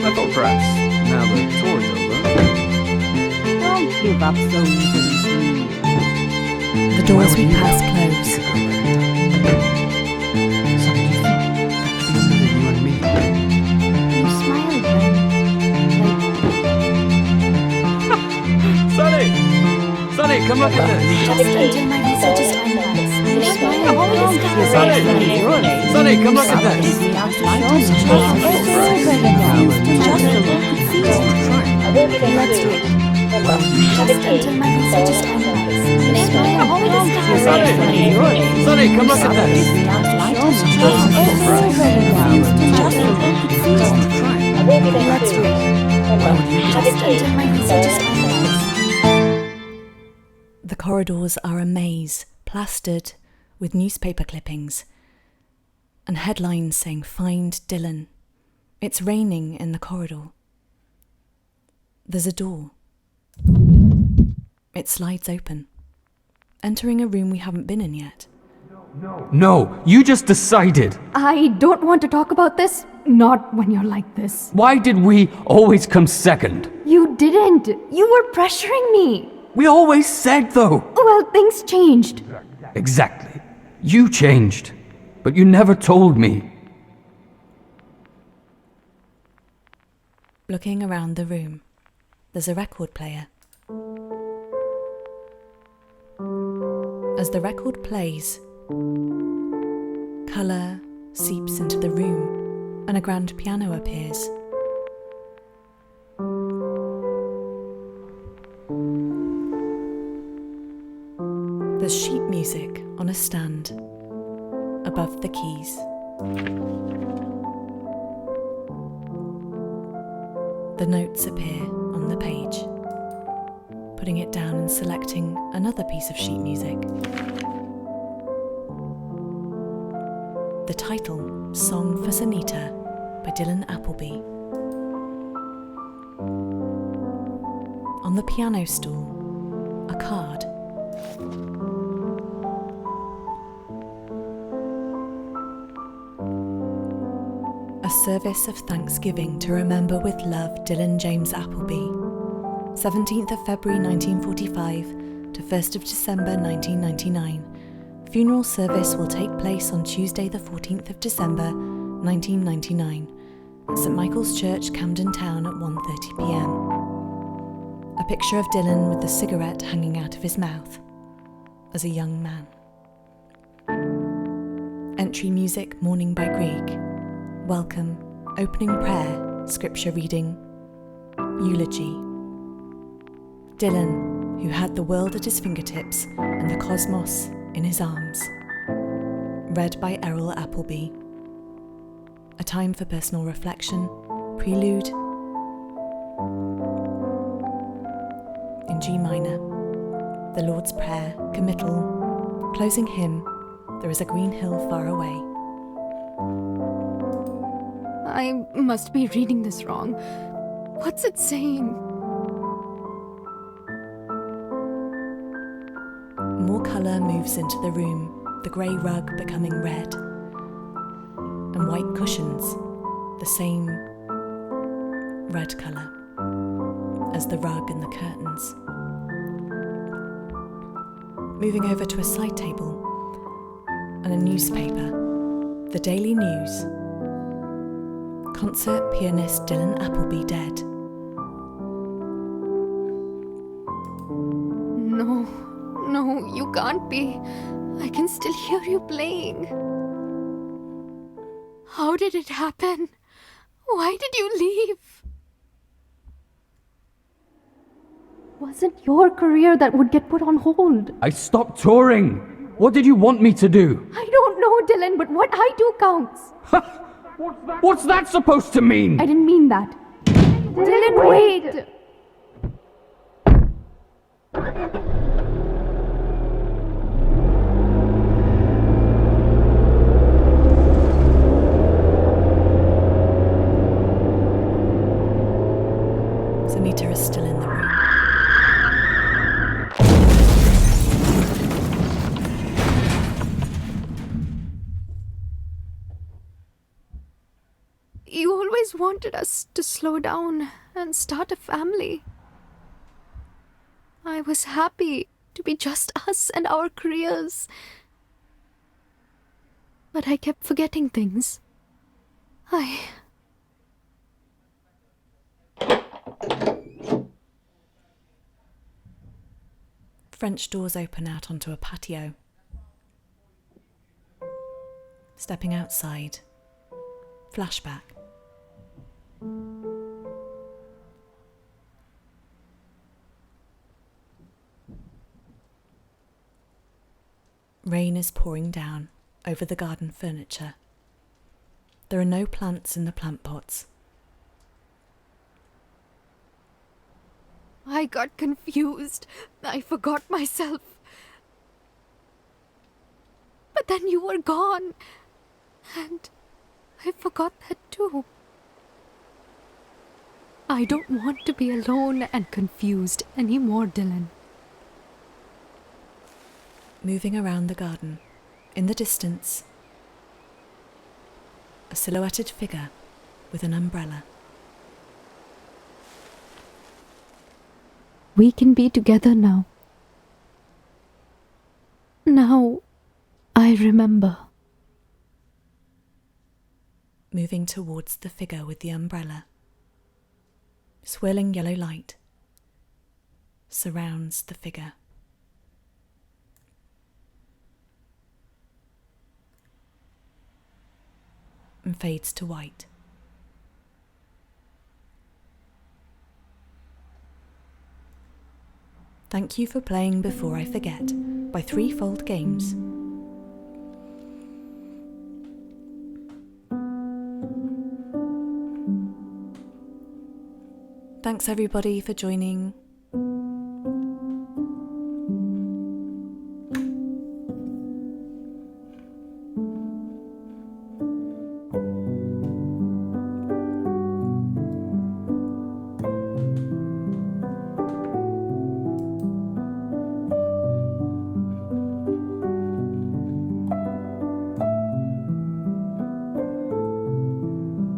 I thought perhaps, now the tour is over. Don't give up so easily, Sunil. The doors we pass close. Sonny, do you think that could be you and me? You smiled then. Sonny! Sonny, come look at this! Just until my research is finalized. You smiled all this time. Sonny, come look at this! I will be there soon. Remember, have a key. Until my research is finalized. You smiled all this time. Sonny, come look at this! I will be there soon. Remember, have a key. Until my research is finalized. The corridors are a maze, plastered with newspaper clippings and headlines saying, "Find Dylan." It's raining in the corridor. There's a door. It slides open, entering a room we haven't been in yet. No, you just decided. I don't want to talk about this. Not when you're like this. Why did we always come second? You didn't. You were pressuring me. We always said, though. Well, things changed. Exactly. You changed, but you never told me. Looking around the room, there's a record player. As the record plays, colour seeps into the room and a grand piano appears. There's sheet music on a stand above the keys. The notes appear on the page, putting it down and selecting another piece of sheet music. The title, Song for Sunita by Dylan Appleby. On the piano stool, a card. A service of thanksgiving to remember with love Dylan James Appleby. 17th of February 1945 to 1st of December 1999. Funeral service will take place on Tuesday the 14th of December 1999 at St Michael's Church, Camden Town at 1:30 p.m. A picture of Dylan with the cigarette hanging out of his mouth as a young man. Entry music, Morning by Grieg. Welcome, opening prayer, scripture reading, eulogy. Dylan, who had the world at his fingertips and the cosmos in his arms. Read by Errol Appleby. A time for personal reflection, prelude in G minor, the Lord's Prayer, committal, closing hymn, There is a green hill far away. I must be reading this wrong. What's it saying? More colour moves into the room, the grey rug becoming red, and white cushions, the same red colour as the rug and the curtains. Moving over to a side table and a newspaper, the Daily News. Concert pianist Dylan Appleby dead. No, you can't be. I can still hear you playing. How did it happen? Why did you leave? Wasn't your career that would get put on hold? I stopped touring. What did you want me to do? I don't know, Dylan, but what I do counts. What's that supposed to mean? I didn't mean that. Dylan, wait! Sunita is still in the room. You always wanted us to slow down and start a family. I was happy to be just us and our careers. But I kept forgetting things. French doors open out onto a patio. Stepping outside. Flashback. Rain is pouring down over the garden furniture. There are no plants in the plant pots. I got confused. I forgot myself. But then you were gone. And I forgot that too. I don't want to be alone and confused anymore, Dylan. Moving around the garden, in the distance, a silhouetted figure with an umbrella. We can be together now. Now, I remember. Moving towards the figure with the umbrella. Swirling yellow light surrounds the figure. And fades to white. Thank you for playing Before I Forget by Threefold Games. Thanks everybody for joining.